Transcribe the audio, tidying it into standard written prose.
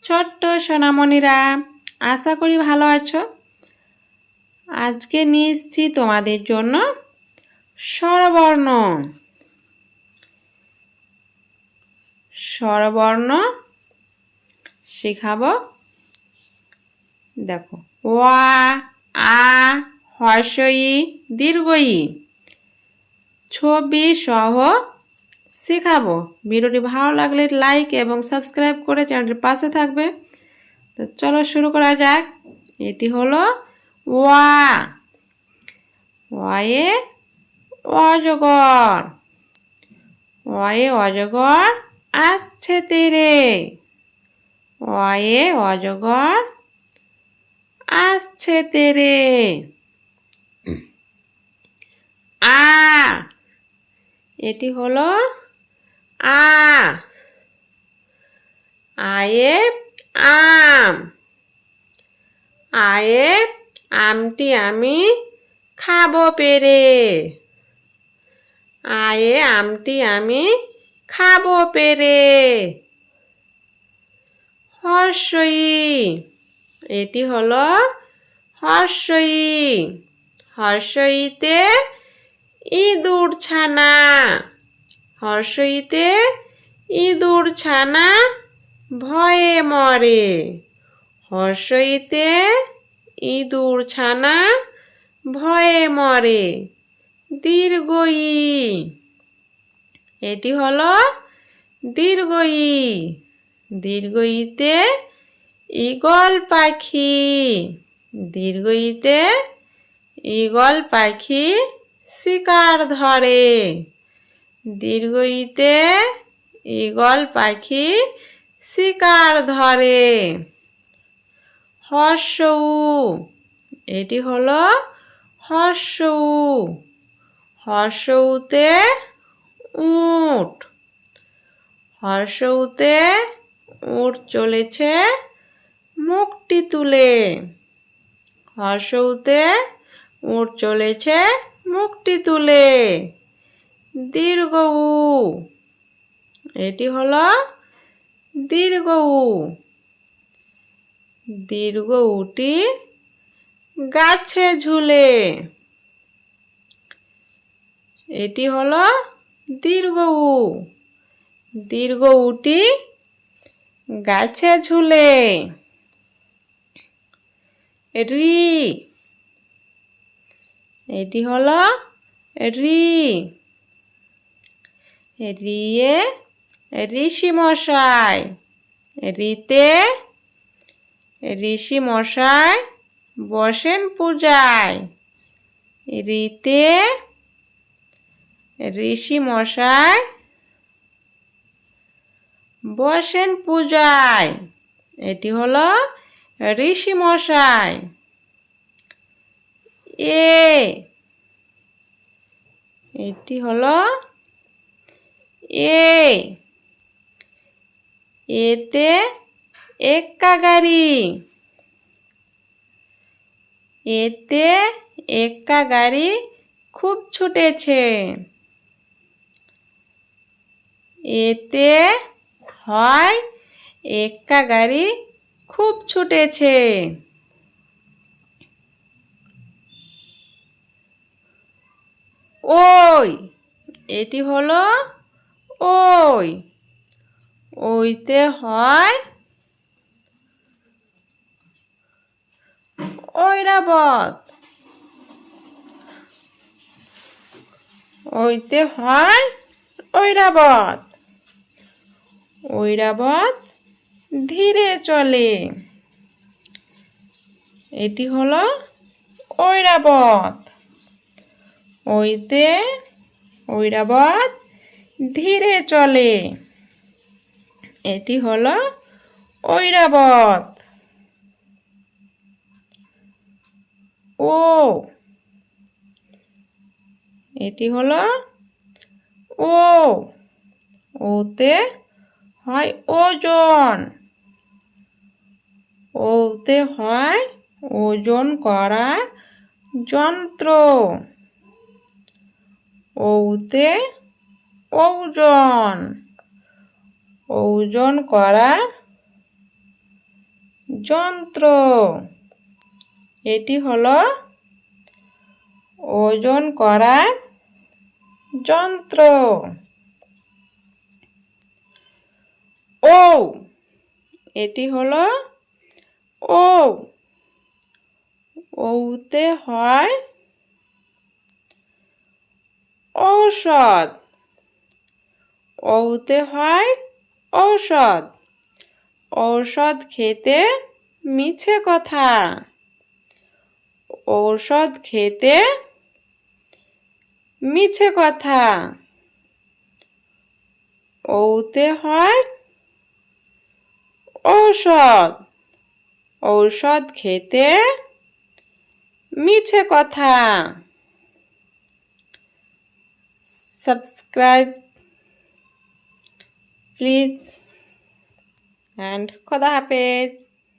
ছোট্ট সোনামণিরা, আশা করি ভালো আছো। আজকে নিয়ে এসেছি তোমাদের জন্য স্বরবর্ণ। স্বরবর্ণ শেখাবো। দেখো, ওয়া, আ, হর্ষই, দীর্ঘই ছবি সহ শেখাবো। ভিডিওটি ভালো লাগলে লাইক এবং সাবস্ক্রাইব করে চ্যানেলটির পাশে থাকবে। তো চলো শুরু করা যাক। এটি হলো ওয়া। ওয়ায়ে অজগর। ওয়ায়ে অজগর আসছে তেরে। ওয়ায়ে অজগর আসছে তেরে। আ, এটি হলো আ। আয়ে আম। আয়ে আমটি আমি খাবো পেরে। আয়ে আমটি আমি খাবো পেরে। হর্ষই, এটি হলো হর্ষই। হর্ষইতে ইঁদুর ছানা। হর্ষইতে ইঁদুর ছানা ভয়ে মরে। হর্ষইতে ইঁদুর ছানা ভয়ে মরে। দীর্ঘই, এটি হলো দীর্ঘই। দীর্ঘইতে ঈগল পাখি। দীর্ঘইতে ঈগল পাখি শিকার ধরে। দীর্ঘইতে ঈগল পাখি শিকার ধরে। হর্ষউ, এটি হলো হর্ষউ। হর্ষউতে উট। হর্ষউতে উট চলেছে মুখটি তুলে। হর্ষউতে উট চলেছে মুখটি তুলে। দীর্ঘউ, এটি হলো দীর্ঘউ। দীর্ঘউটি গাছে ঝুলে। এটি হলো দীর্ঘউ। দীর্ঘউটি গাছে ঝুলে। রি, এটি হলো রি। রিয়ে ঋষি মশাই। রিতে ঋষি মশাই বসেন পূজায়। রিতে ঋষি মশাই বসেন পূজায়। এটি হলো ঋষি মশাই। এ, এটি হলো এ। এতে এক্কা গাড়ি। এতে এক্কা গাড়ি খুব ছুটেছে। এতে হয় এক্কা গাড়ি খুব ছুটেছে। ওই, এটি হলো ওই। ওইতে হয় ঐরাবত। ওইতে হয় ঐরাবত। ঐরাবত ধীরে চলে। এটি হলো ঐরাবত। ওইতে ঐরাবত ধীরে চলে। এটি হলো ঐরাবত। ও, এটি হলো ও। ওতে হয় ওজন। ওতে হয় ওজন করা যন্ত্র। ওতে ওজন। ওজন করা যন্ত্র। এটি হলো ওজন করার যন্ত্র। ও, এটি হলো ও। ওতে হয় ঔষধ। ওতে হয় ঔষধ। ঔষধ খেতে মিছে কথা। ঔষধ খেতে মিছে কথা। ওতে হয় ঔষধ। ঔষধ খেতে মিছে কথা। Subscribe please and খোদা হাফেজ।